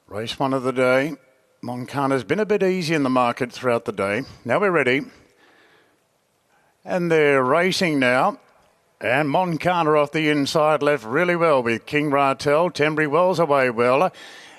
Race one of the day. Moncana's been a bit easy in the market throughout the day. Now we're ready. And they're racing now. And Moncana off the inside left really well with King Ratel. Tembry Wells away well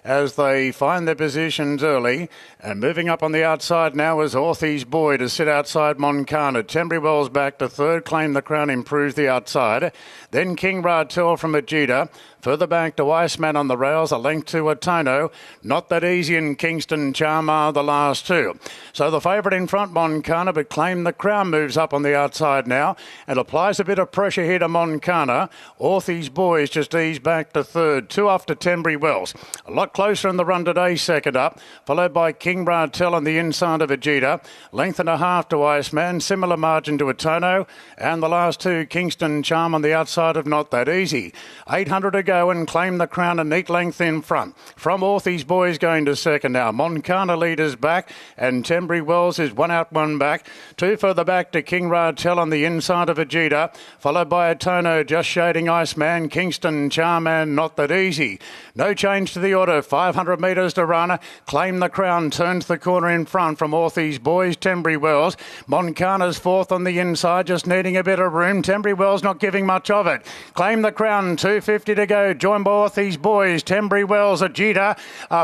as they find their positions early. And moving up on the outside now is Orthy's Boy to sit outside Moncana. Tembry Wells back to third. Claim the Crown improves the outside. Then King Ratel from Ajita. Further back to Iceman on the rails, a length to Atono. Not that easy in Kingston Charmar, the last two. So the favourite in front, Moncana, but Claim the Crown moves up on the outside now and applies a bit of pressure here to Moncana. Orthy's Boys just ease back to third. Two off to Tembry Wells. A lot closer in the run today, second up, followed by King Ratel on the inside of Ajita. Length and a half to Iceman, similar margin to Atono. And the last two, Kingston Charm on the outside of Not That Easy. 800 to go and Claim the Crown, a neat length in front. From Orthy's Boys going to second now. Moncana leaders back and Tembry Wells is one out, one back. Two further back to King Ratel on the inside of Ajita, followed by Atono just shading Iceman, Kingston Charman, Not That Easy. No change to the order, 500 metres to run. Claim the Crown turns the corner in front from Orthy's Boys, Tembry Wells. Moncana's fourth on the inside, just needing a bit of room. Tembry Wells not giving much of it. Claim the Crown, 250 to go. Joined by Orthy's Boys, Tembry Wells, Ajita.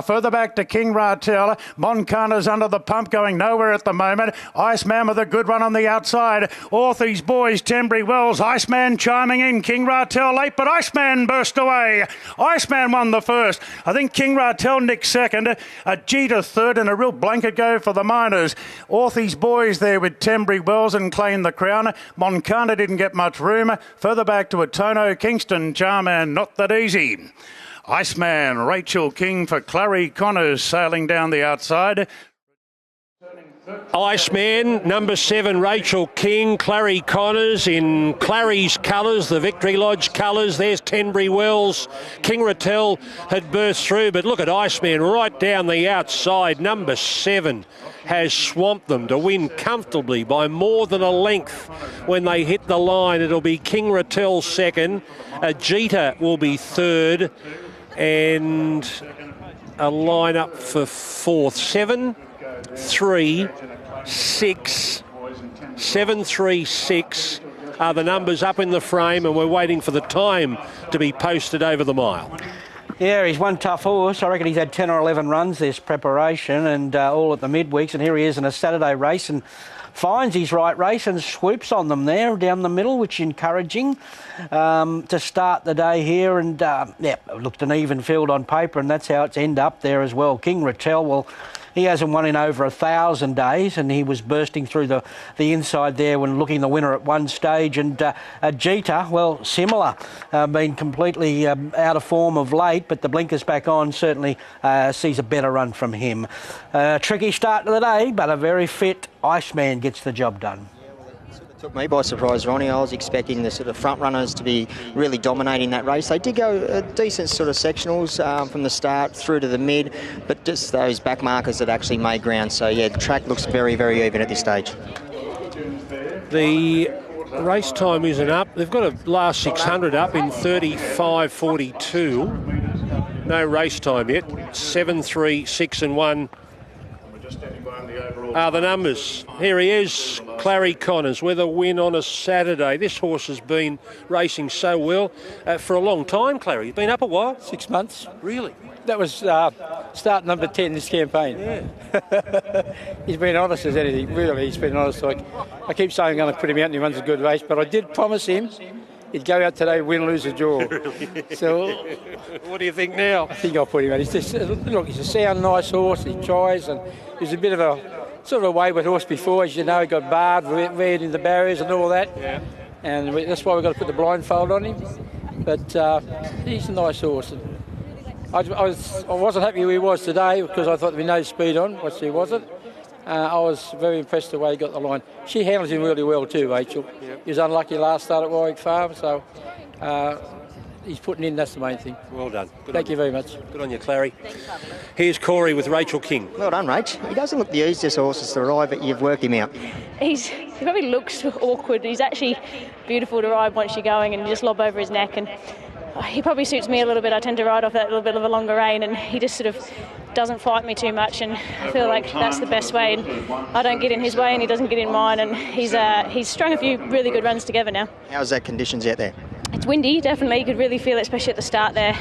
Further back to King Ratel. Moncana's under the pump, going nowhere at the moment. Iceman with a good run on the outside. Orthy's Boys, Tembry Wells. Iceman chiming in. King Ratel late, but Iceman burst away. Iceman won the first. I think King Ratel nicked second. Ajita third, and a real blanket go for the Miners. Orthy's Boys there with Tembry Wells and Claim the Crown. Moncana didn't get much room. Further back to Atono, Kingston Charman, Not That Easy. Iceman, Rachel King for Clary Connors sailing down the outside. Iceman, number 7, Rachel King, Clary Connors in Clary's colours, the Victory Lodge colours. There's Tembry Wells. King Ratel had burst through, but look at Iceman right down the outside. Number 7 has swamped them to win comfortably by more than a length. When they hit the line, it'll be King Ratel second. Ajita will be third. And a line-up for fourth. 7, 3, 6, 7, 3, 6 are the numbers up in the frame, and we're waiting for the time to be posted over the mile. Yeah, he's one tough horse. I reckon he's had 10 or 11 runs this preparation, and all at the midweeks, and here he is in a Saturday race and finds his right race and swoops on them there down the middle, which is encouraging to start the day here. And yeah, it looked an even field on paper, and that's how it's end up there as well. King Ratel, well, he hasn't won in over 1,000 days, and he was bursting through the inside there when looking the winner at one stage. And Ajita, well, similar, been completely out of form of late, but the blinkers back on certainly sees a better run from him. Tricky start to the day, but a very fit Iceman gets the job done. Took me by surprise, Ronnie. I was expecting the sort of front runners to be really dominating that race. They did go decent sort of sectionals from the start through to the mid, but just those back markers that actually made ground. So yeah, the track looks very, very even at this stage. The race time isn't up. They've got a last 600 up in 35.42. No race time yet. 7, 3, 6 and 1 are the numbers. Here he is, Clary Connors, with a win on a Saturday. This horse has been racing so well for a long time, Clary. You've been up a while? 6 months. Really? That was start number 10 this campaign. Yeah. He's been honest as anything, really. He's been honest. Like, I keep saying I'm going to put him out and he runs a good race, but I did promise him he'd go out today, win, lose, or draw. So, what do you think now? I think I'll put him out. He's just, look, he's a sound, nice horse. He tries, and he's a bit of a sort of a wayward horse before, as you know. He got barred, reared in the barriers and all that. Yeah. And that's why we've got to put the blindfold on him. But he's a nice horse. And I wasn't happy who he was today because I thought there'd be no speed on, which he wasn't. I was very impressed the way he got the line. She handles him really well too, Rachel. Yep. He was unlucky last start at Warwick Farm, so he's putting in, that's the main thing. Well done. Thank you very much. Good on you, Clary. Here's Corey with Rachel King. Well done, Rach. He doesn't look the easiest horses to ride, but you've worked him out. He probably looks awkward. He's actually beautiful to ride once you're going, and you just lob over his neck and he probably suits me a little bit. I tend to ride off that little bit of a longer rein, and he just sort of doesn't fight me too much, and I feel like that's the best way. And I don't get in his way, and he doesn't get in mine, and he's strung a few really good runs together now. How's that conditions out there? It's windy, definitely. You could really feel it, especially at the start there.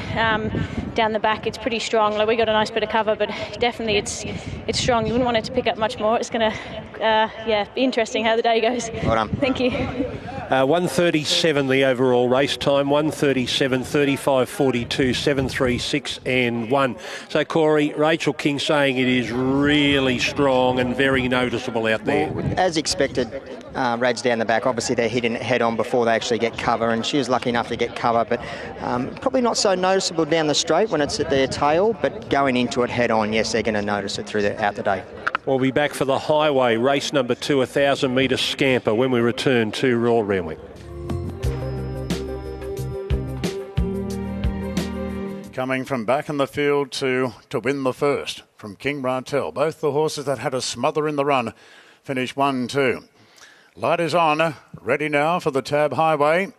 Down the back, it's pretty strong. Like, we got a nice bit of cover, but definitely it's strong. You wouldn't want it to pick up much more. It's going to, be interesting how the day goes. Well done. Thank you. 1:37 the overall race time, 1:37, 35, 42, 7:36 and 1. So, Corey, Rachel King saying it is really strong and very noticeable out there. Well, as expected, Rad's down the back. Obviously, they're hitting it head on before they actually get cover, and she was lucky enough to get cover, but probably not so noticeable down the straight when it's at their tail, but going into it head on, yes, they're going to notice it out the day. We'll be back for the highway, race number 2, 1,000 metre scamper, when we return to Royal Randwick. Coming from back in the field to win the first from King Martell. Both the horses that had a smother in the run finish 1-2. Light is on, ready now for the Tab Highway.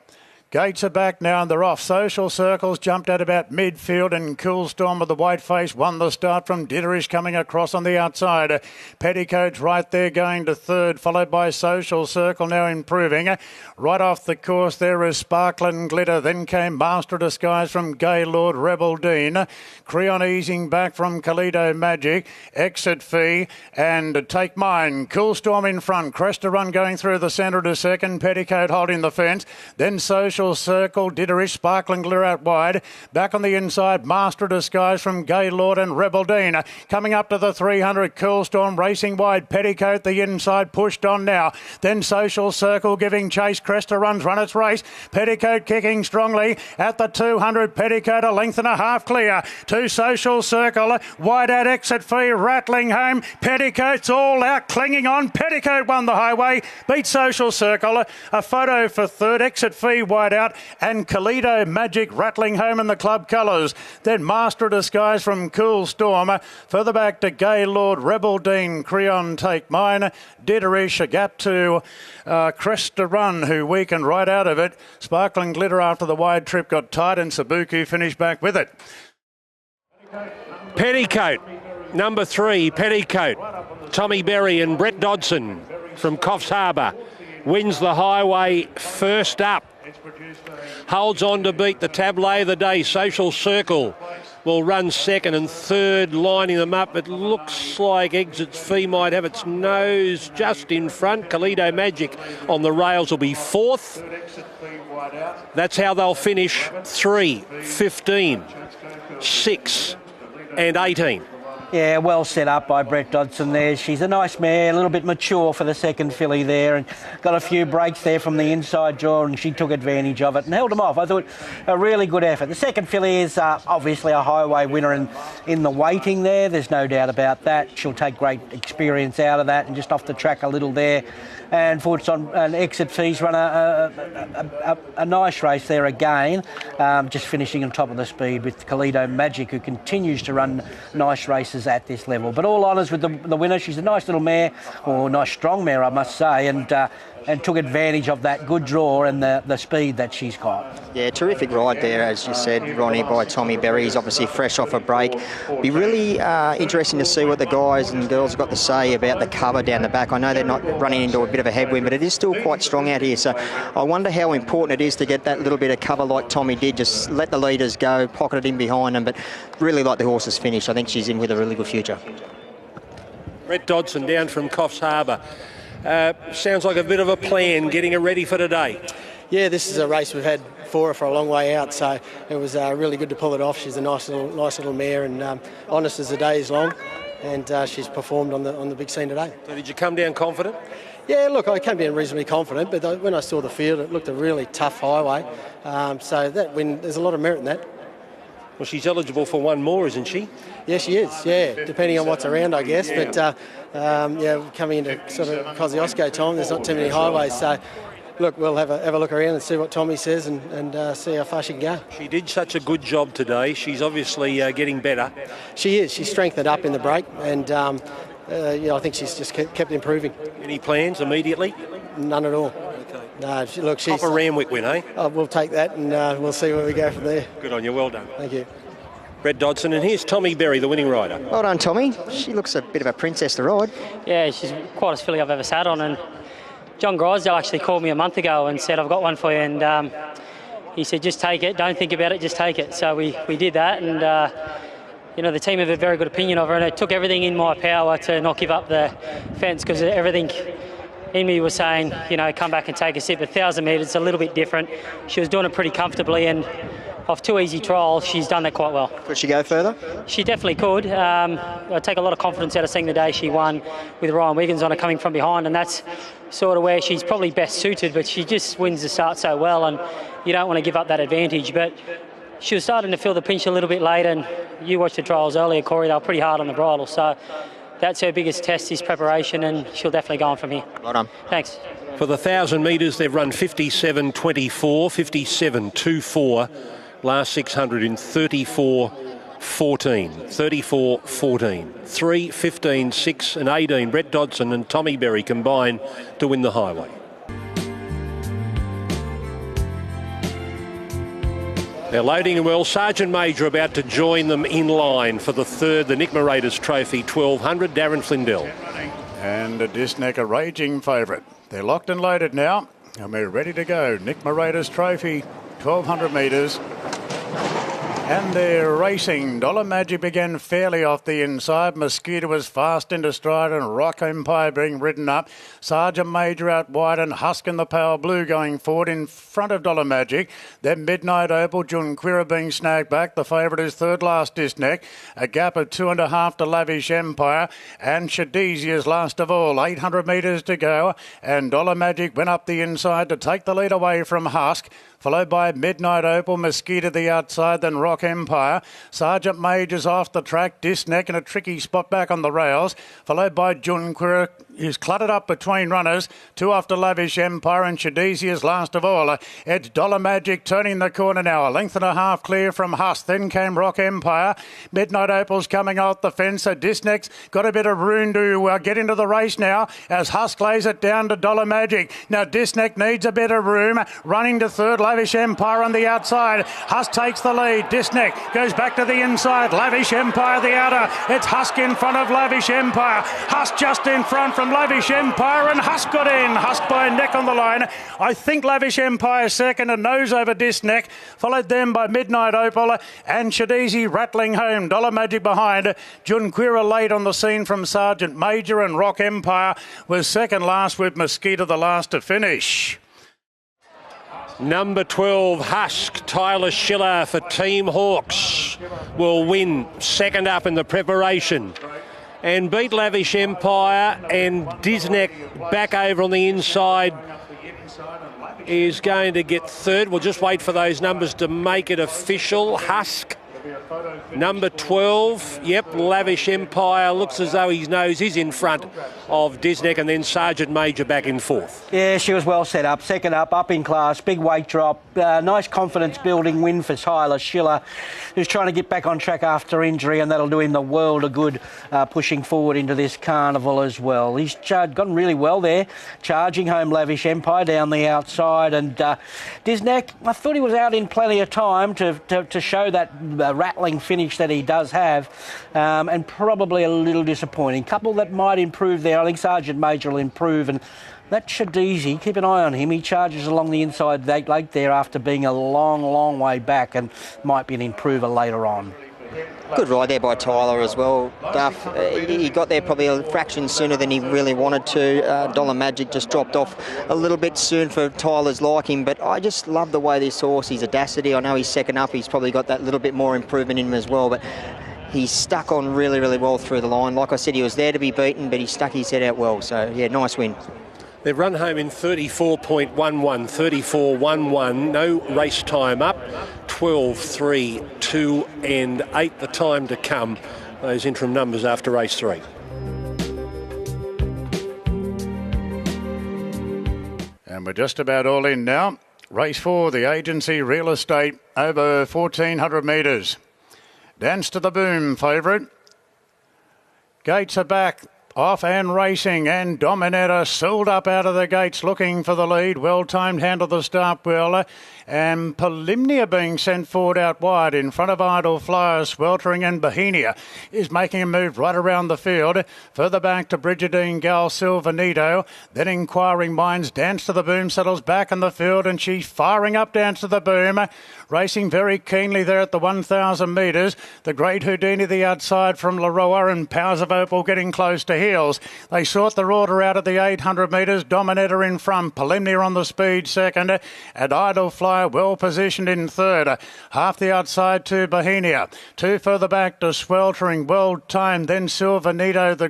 Gates are back now and they're off. Social Circles jumped at about midfield, and Cool Storm with the white face won the start from Ditterish coming across on the outside. Petticoat's right there going to third, followed by Social Circle now improving. Right off the course there is Sparkling Glitter. Then came Master Disguise from Gaylord, Rebel Dean. Creon easing back from Kalido Magic. Exit Fee and Take Mine. Cool Storm in front. Cresta Run going through the centre to second. Petticoat holding the fence. Then Social Circle, Ditterish, Sparkling Glitter out wide. Back on the inside, Master Disguise from Gaylord and Rebel Dean. Coming up to the 300, Cool Storm racing wide. Petticoat the inside, pushed on now. Then Social Circle giving chase. Cresta Run's run its race. Petticoat kicking strongly at the 200. Petticoat a length and a half clear to Social Circle. Wide out Exit Fee rattling home. Petticoat's all out clinging on. Petticoat won the highway. Beat Social Circle. A photo for third. Exit Fee wide out, and Kalido Magic rattling home in the club colours. Then Master Disguise from Cool Storm. Further back to Gaylord, Rebel Dean, Creon, Take Mine. Ditterish, a gap to Cresta Run, who weakened right out of it. Sparkling Glitter after the wide trip got tight, and Sabuku finished back with it. Petticoat, number 3, Petticoat. Tommy Berry and Brett Dodson from Coffs Harbour wins the highway first up. Holds on to beat the tableau of the day. Social Circle will run second, and third lining them up. It looks like Exit Fee might have its nose just in front. Kalido Magic on the rails will be fourth. That's how they'll finish 3, 15, 6 and 18. Yeah, well set up by Brett Dodson there. She's a nice mare, a little bit mature for the second filly there, and got a few breaks there from the inside jaw, and she took advantage of it and held them off. I thought a really good effort. The second filly is obviously a highway winner in the waiting there. There's no doubt about that. She'll take great experience out of that and just off the track a little there. And Forts on an Exit Fees run a nice race there again, just finishing on top of the speed with Kalido Magic, who continues to run nice races at this level. But all honours with the winner. She's a nice little mare, or nice strong mare, I must say, and took advantage of that good draw and the speed that she's got. Yeah, terrific ride there, as you said, Ronnie, by Tommy Berry. He's obviously fresh off a break. Be really interesting to see what the guys and girls have got to say about the cover down the back. I know they're not running into a bit of a headwind, but it is still quite strong out here. So I wonder how important it is to get that little bit of cover like Tommy did. Just let the leaders go, pocket it in behind them, but really like the horse's finish. I think she's in with a really good future. Brett Dodson down from Coffs Harbour. Sounds like a bit of a plan getting her ready for today. Yeah, this is a race we've had for her for a long way out, so it was really good to pull it off. She's a nice little mare, and honest as the day is long, and she's performed on the big scene today. So did you come down confident? Yeah, look, I came down reasonably confident, but when I saw the field, it looked a really tough highway. So that win, there's a lot of merit in that. Well, she's eligible for one more, isn't she? Yeah, she is, yeah, depending on what's around, I guess. But, coming into sort of Kosciuszko time, there's not too many highways. So, look, we'll have a look around and see what Tommy says and see how far she can go. She did such a good job today. She's obviously getting better. She is. She's strengthened up in the break, and, I think she's just kept improving. Any plans immediately? None at all. Okay. No, look, she's... Proper Randwick win, eh? Oh, we'll take that and we'll see where we go from there. Good on you, well done. Thank you. Brett Dodson, and here's Tommy Berry, the winning rider. Well done, Tommy. She looks a bit of a princess to ride. Yeah, she's the quietest filly I've ever sat on, and John Grisdale actually called me a month ago and said, I've got one for you, and he said, just take it, don't think about it, just take it. So we did that, and the team have a very good opinion of her, and it took everything in my power to not give up the fence, because everything in me was saying, come back and take a sip. 1,000 metres, a little bit different. She was doing it pretty comfortably, and off 2 easy trials, she's done that quite well. Could she go further? She definitely could. I take a lot of confidence out of seeing the day she won with Ryan Wiggins on her coming from behind, and that's sort of where she's probably best suited, but she just wins the start so well, and you don't want to give up that advantage. But she was starting to feel the pinch a little bit late, and you watched the trials earlier, Corey, they were pretty hard on the bridle, so that's her biggest test, is preparation, and she'll definitely go on from here. Well done. Thanks. For the 1,000 metres, they've run 57.24, 57.24. Last 600 in 34.14, 34.14. 3.15.6 and 18. Brett Dodson and Tommy Berry combined to win the highway. They're loading and well. Sergeant Major about to join them in line for the third, the Nick Moretus Trophy 1200. Darren Flindell. And a Disneck, a raging favourite. They're locked and loaded now, and we're ready to go. Nick Moretus Trophy, 1,200 metres. And they're racing. Dollar Magic began fairly off the inside. Mosquito was fast into stride, and Rock Empire being ridden up. Sergeant Major out wide, and Husk and the Pale Blue going forward in front of Dollar Magic. Then Midnight Opal, Junquira being snagged back. The favourite is third last Disneck. A gap of 2.5 to Lavish Empire. And Shadizi is last of all. 800 metres to go. And Dollar Magic went up the inside to take the lead away from Husk, followed by Midnight Opal, Mosquito the outside, then Rock Empire. Sergeant Major's off the track, Disneck in a tricky spot back on the rails, followed by Junquira, who's cluttered up between runners. Two after Lavish Empire, and Shadizi is last of all. It's Dollar Magic turning the corner now, a length and a half clear from Husk. Then came Rock Empire. Midnight Opal's coming out the fence, so Disneck's got a bit of room to get into the race now as Husk lays it down to Dollar Magic. Now Disneck needs a bit of room, running to third, Lavish Empire on the outside. Husk takes the lead. Disneck goes back to the inside. Lavish Empire the outer. It's Husk in front of Lavish Empire. Husk just in front from Lavish Empire, and Husk got in. Husk by a neck on the line. I think Lavish Empire second, a nose over Disneck, followed then by Midnight Opal and Shadizi rattling home. Dollar Magic behind. Junquira late on the scene from Sergeant Major, and Rock Empire was second last with Mosquito the last to finish. Number 12, Husk, Tyler Schiller for Team Hawks, will win second up in the preparation and beat Lavish Empire, and Disneck back over on the inside is going to get third. We'll just wait for those numbers to make it official. Husk, number 12, yep, Lavish Empire looks as though his nose is in front of Disneck, and then Sergeant Major back in fourth. Yeah, she was well set up. Second up in class, big weight drop. Nice confidence-building win for Tyler Schiller, who's trying to get back on track after injury, and that'll do him the world of good pushing forward into this carnival as well. He's gotten really well there, charging home Lavish Empire down the outside, and Disneck, I thought he was out in plenty of time to show that rattling finish that he does have, and probably a little disappointing. Couple that might improve there. I think Sergeant Major will improve, and that Shadizi, keep an eye on him. He charges along the inside late there after being a long way back, and might be an improver later on. Good ride there by Tyler as well, Duff. He got there probably a fraction sooner than he really wanted to. Dollar Magic just dropped off a little bit soon for Tyler's liking, but I just love the way this horse, his audacity. I know he's second up, he's probably got that little bit more improvement in him as well, but he's stuck on really well through the line. Like I said, he was there to be beaten, but he stuck his head out well, so yeah, nice win. They've run home in 34.11, 34.11, no race time up, 12, 3, 2 and 8 the time to come. Those interim numbers after race 3. And we're just about all in now. Race 4, the Agency Real Estate, over 1,400 metres. Dance to the Boom, favourite. Gates are back. Off and racing, and Dominator sold up out of the gates looking for the lead. Well-timed hand of the start wheel. And Polymnia being sent forward out wide in front of Idle Flyer, sweltering, and Bohemia is making a move right around the field. Further back to Brigidine Gal, Silvanito. Then Inquiring Minds, Dance to the Boom, settles back in the field, and she's firing up Dance to the Boom. Racing very keenly there at the 1,000 metres. The Great Houdini the outside from Laroa, and Powers of Opal getting close to heels. They sort the order out at the 800 metres. Dominator in front. Polymnia on the speed second. And Idle Flyer well positioned in third. Half the outside to Bohemia. Two further back to Sweltering. Well timed. Then Silvanito, the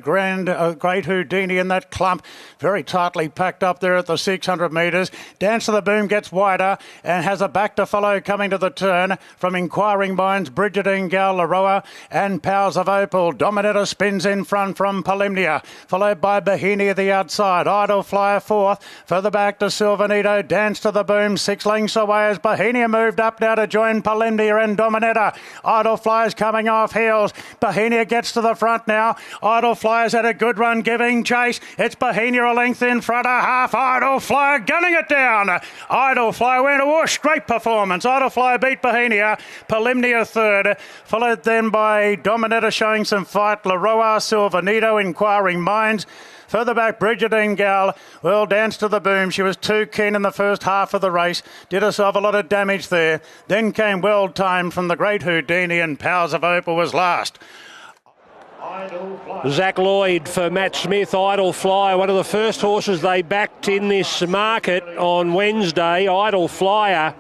Great Houdini in that clump. Very tightly packed up there at the 600 metres. Dance to the Boom gets wider and has a back to follow coming to the turn from Inquiring Minds, Brigidine Gal, Laroa, and Powers of Opal. Dominator spins in front from Polymnia, followed by Bohemia the outside. Idle Flyer fourth. Further back to Silvanito. Dance to the Boom 6 lengths away as Bohemia moved up now to join Polymnia and Dominator. Idle Flyer's coming off heels. Bohemia gets to the front now. Idle Flyer's had a good run giving chase. It's Bohemia a length in front of half. Idle Flyer gunning it down. Idle Flyer went a whoosh. Great performance. Idle Flyer beat Bohemia. Polymnia third. Followed then by Dominator showing some fight. Laroa, Silvanito, Inquiring Minds. Further back, Brigidine Gal, well, Dance to the Boom. She was too keen in the first half of the race. Did herself a lot of damage there. Then came well timed from the Great Houdini, and Powers of Opal was last. Zach Lloyd for Matt Smith. Idle Flyer, one of the first horses they backed in this market on Wednesday. Idle Flyer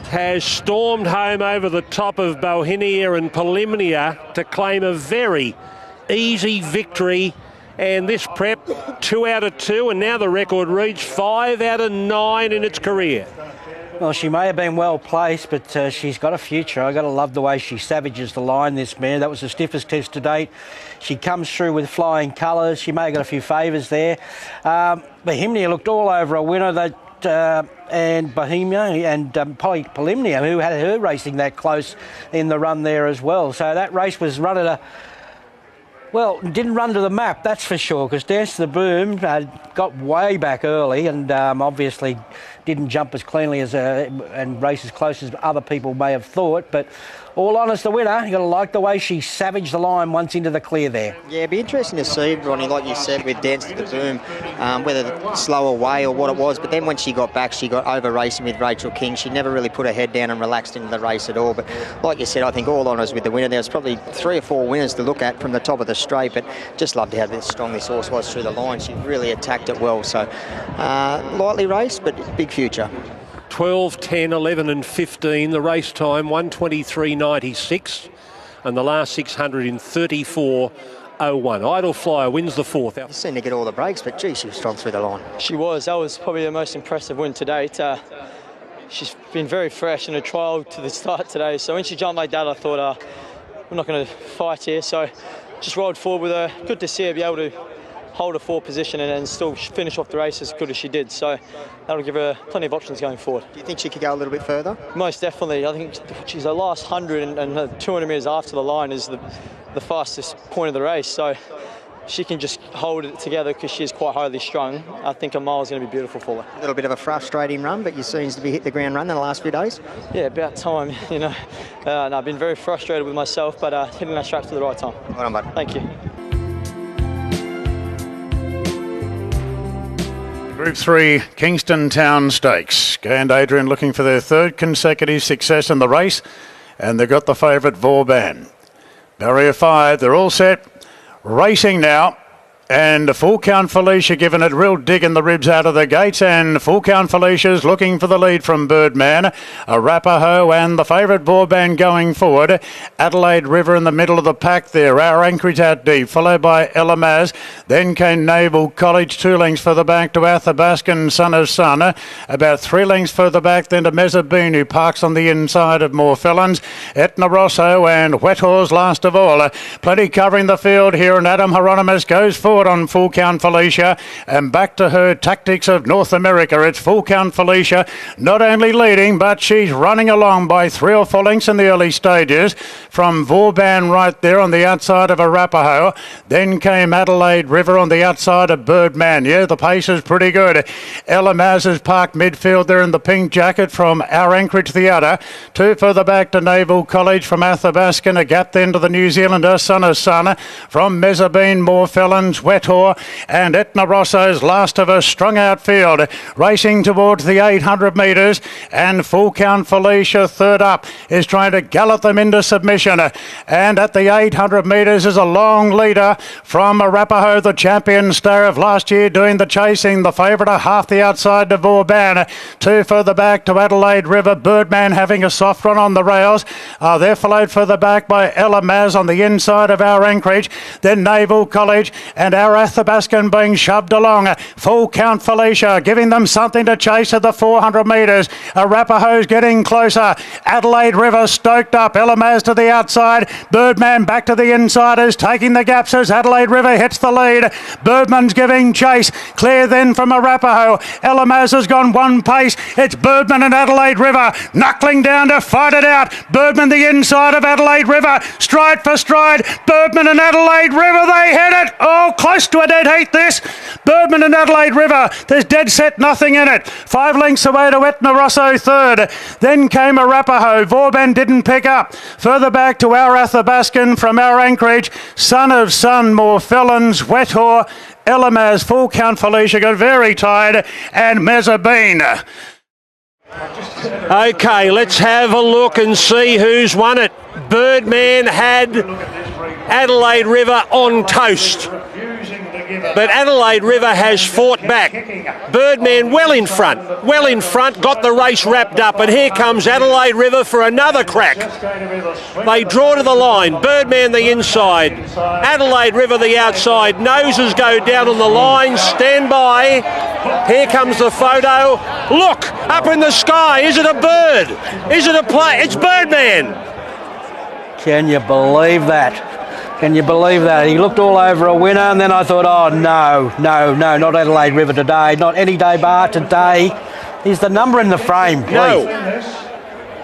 has stormed home over the top of Bohemia and Polymnia to claim a very easy victory. And this prep, 2 out of 2, and now the record reads 5 out of 9 in its career. Well, she may have been well placed, but she's got a future. I've got to love the way she savages the line, this mare. That was the stiffest test to date. She comes through with flying colours. She may have got a few favours there. Bohemia looked all over a winner. And Bohemia and Polymnia, who had her racing that close in the run there as well. So that race was run at a... Well, didn't run to the map, that's for sure, because Dance to the Boom got way back early and obviously didn't jump as cleanly as and race as close as other people may have thought. But all honest, the winner, you got to like the way she savaged the line once into the clear there. Yeah, it'd be interesting to see, Ronnie, like you said, with Dance to the Boom, whether slower way or what it was. But then when she got back, she got over racing with Rachel King. She never really put her head down and relaxed into the race at all. But like you said, I think all honours with the winner. There's probably 3 or 4 winners to look at from the top of the straight, but just loved how strong this horse was through the line. She really attacked it well. So lightly raced, but big future. 12, 10, 11 and 15. The race time, 1:23.96. And the last 600 in 34.01. Idle Flyer wins the fourth. You seem to get all the breaks, but gee, she was strong through the line. She was. That was probably the most impressive win to date. She's been very fresh in a trial to the start today. So when she jumped like that, I thought, we're not going to fight here. So just rolled forward with her. Good to see her be able to hold a 4 position and still finish off the race as good as she did. So that'll give her plenty of options going forward. Do you think she could go a little bit further? Most definitely. I think she's her last 100 and her 200 metres after the line is the fastest point of the race. So she can just hold it together because she's quite highly strung. I think a mile is going to be beautiful for her. A little bit of a frustrating run, but you seems to be hit the ground run in the last few days. Yeah, about time, you know. And I've been very frustrated with myself, but hitting that track to the right time. Well done, bud. Thank you. Group 3 Kingston Town Stakes. Gay and Adrian looking for their 3rd consecutive success in the race, and they've got the favourite Vauban. Barrier 5, they're all set. Racing now. And full count Felicia giving it real dig in the ribs out of the gates, and full count Felicia's looking for the lead from Birdman, Arapaho and the favourite Vauban going forward. Adelaide River in the middle of the pack there. Our Anchorage out deep, followed by Elamaz. Then came Naval College, 2 lengths further back to Athabascan, Son of Sun. About 3 lengths further back then to Mezzabine, who parks on the inside of Moorfellons. Etna Rosso and Wet Horse last of all. Plenty covering the field here, and Adam Hieronymus goes forward. forward on Full Count Felicia, and back to her tactics of North America. It's Full Count Felicia, not only leading, but she's running along by 3 or 4 lengths in the early stages from Vauban right there on the outside of Arapaho. Then came Adelaide River on the outside of Birdman. Yeah, the pace is pretty good. Ella Maz is parked midfield there in the pink jacket from Our Anchorage the other. 2 further back to Naval College from Athabaskan. A gap then to the New Zealander Son of Sun from Mezzabine, More Felons, Wethor, and Etna Rosso's last of a strung out field. Racing towards the 800 metres, and Full Count Felicia third up is trying to gallop them into submission. And at the 800 metres is a long leader from Arapaho, the champion star of last year, doing the chasing. The favourite are half the outside to Vauban. 2 further back to Adelaide River. Birdman having a soft run on the rails. They're followed further back by Ella Maz on the inside of Our Anchorage. Then Naval College and Our Athabaskan being shoved along. Full Count Felicia giving them something to chase at the 400 metres. Arapaho's getting closer. Adelaide River stoked up. Ella Maz to the outside. Birdman back to the insiders, taking the gaps as Adelaide River hits the lead. Birdman's giving chase. Clear then from Arapaho. Ella Maz has gone one pace. It's Birdman and Adelaide River knuckling down to fight it out. Birdman the inside of Adelaide River, stride for stride. Birdman and Adelaide River, they hit it. Oh, close to a dead heat this. Birdman and Adelaide River, there's dead set nothing in it. 5 lengths away to Etna Rosso third. Then came Arapaho. Vauban didn't pick up. Further back to Our Athabaskan from Our Anchorage. Son of Sun, More Felons, Wethor, Ella Maz, Full Count Felicia got very tired, and Mezzabine. Okay, let's have a look and see who's won it. Birdman had Adelaide River on toast, but Adelaide River has fought back. Birdman well in front, got the race wrapped up, and here comes Adelaide River for another crack. They draw to the line. Birdman the inside, Adelaide River the outside. Noses go down on the line. Stand by. Here comes the photo. Look, up in the sky. Is it a bird? Is it a plane? It's Birdman. Can you believe that? Can you believe that? He looked all over a winner, and then I thought, oh, no, not Adelaide River today, not any day bar today. Is the number in the frame, please?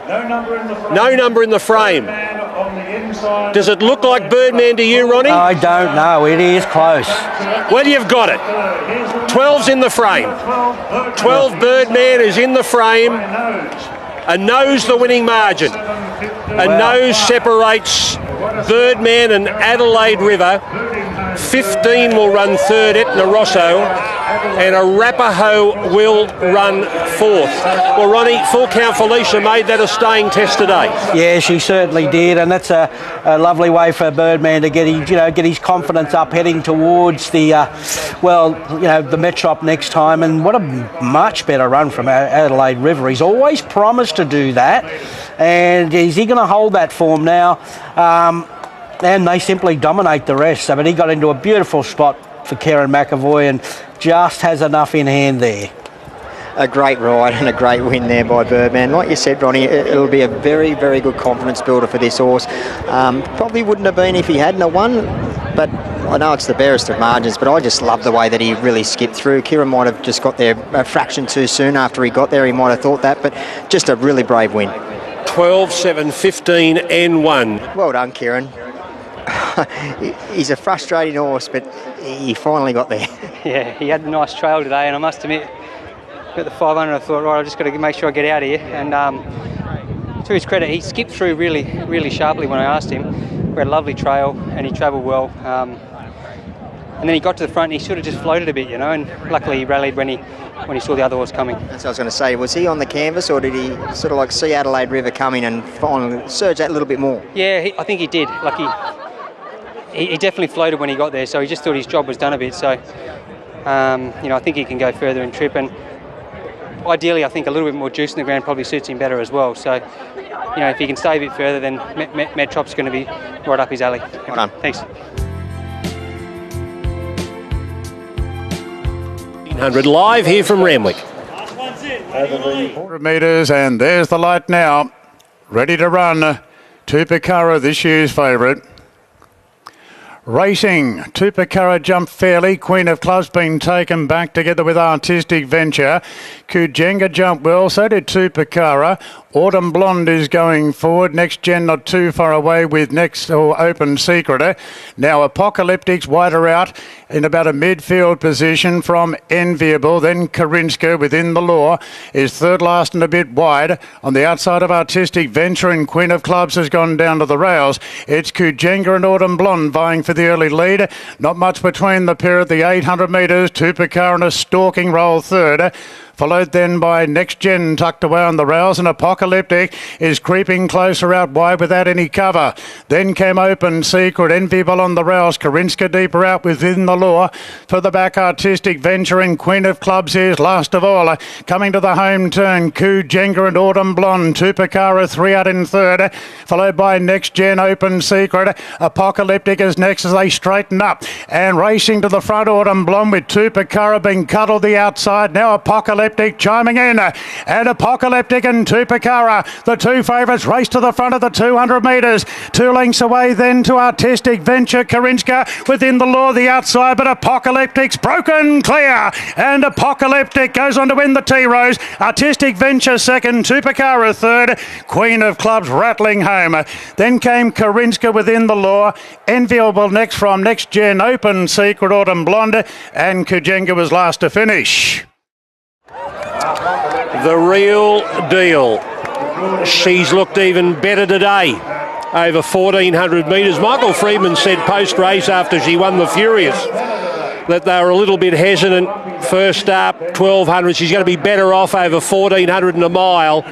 No number in the frame. Does it look like Birdman to you, Ronnie? I don't know. It is close. Well, you've got it. 12's in the frame. 12 Birdman is in the frame. A nose the winning margin. A nose separates Birdman and Adelaide River. 15 will run third, Etna Rosso, and Arapaho will run fourth. Well, Ronnie, Full Count Felicia made that a staying test today. Yeah, she certainly did, and that's a lovely way for Birdman to get his confidence up, heading towards the the Metrop next time. And what a much better run from Adelaide River. He's always promised to do that, and is he going to hold that form now? And they simply dominate the rest. But he got into a beautiful spot for Karen McAvoy and just has enough in hand there. A great ride and a great win there by Birdman. Like you said, Ronnie, it'll be a very, very good confidence builder for this horse. Probably wouldn't have been if he hadn't won, but I know it's the barest of margins, but I just love the way that he really skipped through. Kieran might have just got there a fraction too soon after he got there. He might have thought that, but just a really brave win. 12, 7, 15 and 1. Well done, Kieran. He's a frustrating horse, but he finally got there. Yeah, he had a nice trail today, and I must admit, at the 500, I thought, right, I've just got to make sure I get out of here. And to his credit, he skipped through really, really sharply when I asked him. We had a lovely trail, and he travelled well. And then he got to the front, and he sort of just floated a bit, and luckily he rallied when he saw the other horse coming. That's what I was going to say. Was he on the canvas, or did he sort of see Adelaide River coming and finally surge that a little bit more? Yeah, I think he did. He definitely floated when he got there, so he just thought his job was done a bit. So, I think he can go further in trip, and ideally, I think a little bit more juice in the ground probably suits him better as well. So, if he can stay a bit further, then Metrop's going to be right up his alley. Well done. Thanks. 100 live here from Randwick. 100 metres, and there's the light now. Ready to run. Tupacara, this year's favourite. Racing, Tupakara jumped fairly. Queen of Clubs been taken back together with Artistic Venture. Kujenga jumped well, so did Tupakara. Autumn Blonde is going forward. Next Gen not too far away with Next or Open Secret. Now Apocalyptic's wider out in about a midfield position from Enviable. Then Karinska within the law is third last and a bit wide. On the outside of Artistic Venture and Queen of Clubs has gone down to the rails. It's Kujenga and Autumn Blonde vying for the early lead. Not much between the pair at the 800 metres. Tupakara and a stalking roll third. Followed then by Next Gen tucked away on the rails, and Apocalyptic is creeping closer out wide without any cover. Then came Open Secret, Enviable on the rails, Karinska deeper out within the law. For the back, Artistic Venture and Queen of Clubs is last of all. Coming to the home turn, Kujenga and Autumn Blonde, Tupakara 3 out in third, followed by Next Gen, Open Secret. Apocalyptic is next as they straighten up, and racing to the front, Autumn Blonde with Tupakara being cuddled the outside. Now Apocalyptic chiming in, and Apocalyptic and Tupakara, the two favourites, race to the front of the 200 metres. 2 lengths away then to Artistic Venture. Karinska within the law, the outside, but Apocalyptic's broken clear, and Apocalyptic goes on to win the T-Rose. Artistic Venture second, Tupakara third, Queen of Clubs rattling home. Then came Karinska within the law, Enviable next from Next Gen, Open Secret, Autumn Blonde, and Kujenga was last to finish. The real deal. She's looked even better today. Over 1,400 metres. Michael Freedman said post-race after she won the Furious that they were a little bit hesitant. First up, 1,200. She's going to be better off over 1,400 and a mile.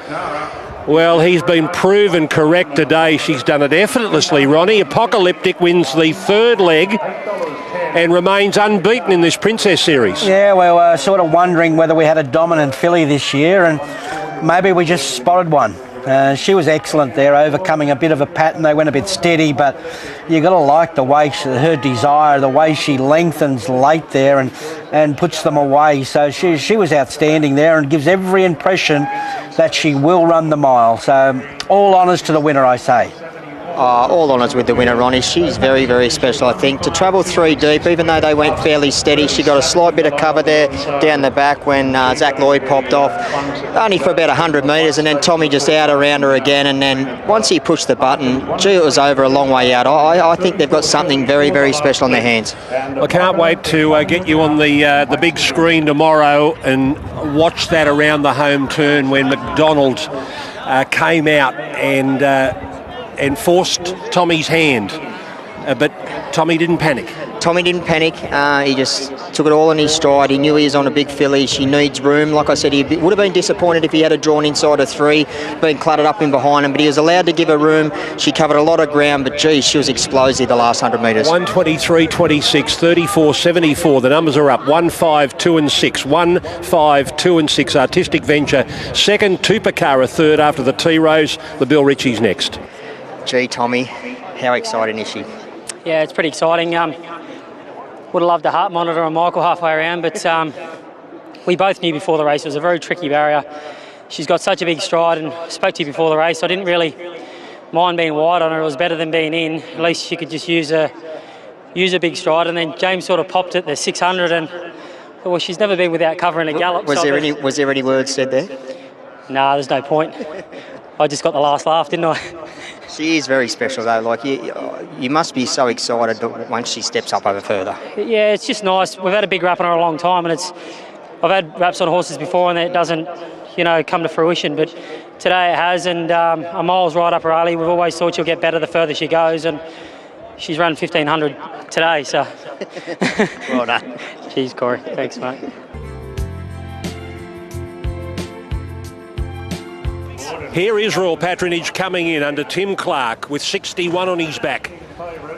Well, he's been proven correct today. She's done it effortlessly, Ronnie. Apocalyptic wins the third leg and remains unbeaten in this Princess Series. Yeah, we were sort of wondering whether we had a dominant filly this year, and maybe we just spotted one. She was excellent there, overcoming a bit of a pattern. They went a bit steady, but you got to like the way her desire, the way she lengthens late there and puts them away. So she was outstanding there and gives every impression that she will run the mile. So all honours to the winner, I say. All honours with the winner, Ronnie. She's very, very special, I think. To travel 3 deep, even though they went fairly steady, she got a slight bit of cover there down the back when Zach Lloyd popped off, only for about 100 metres, and then Tommy just out around her again, and then once he pushed the button, gee, it was over a long way out. I think they've got something very, very special on their hands. I can't wait to get you on the big screen tomorrow and watch that around the home turn when McDonald came out and forced Tommy's hand, but Tommy didn't panic. Tommy didn't panic. He just took it all in his stride. He knew he was on a big filly. She needs room. Like I said, he would have been disappointed if he had drawn inside of 3, been cluttered up in behind him, but he was allowed to give her room. She covered a lot of ground, but geez, she was explosive the last 100 metres. 1:23.26, 34.74. The numbers are up. 1, 5, 2 and 6. 1, 5, 2 and 6. Artistic Venture second. Tupakara third after the T-Rose. The Bill Ritchie's next. Gee, Tommy, how exciting is she? Yeah, it's pretty exciting. Would have loved a heart monitor on Michael halfway around, but we both knew before the race it was a very tricky barrier. She's got such a big stride, and I spoke to you before the race. I didn't really mind being wide on her. It was better than being in. At least she could just use a big stride. And then James sort of popped at the 600, and well, she's never been without covering a gallop. Was there any words said there? Nah, there's no point. I just got the last laugh, didn't I? She is very special though. Like you must be so excited once she steps up over further. Yeah, it's just nice. We've had a big wrap on her a long time, and I've had wraps on horses before, and it doesn't, come to fruition. But today it has, and a mile's right up her alley. We've always thought she'll get better the further she goes, and she's run 1,500 today. So, well done. Cheers, Corey. Thanks, mate. Here is Royal Patronage coming in under Tim Clark with 61 on his back.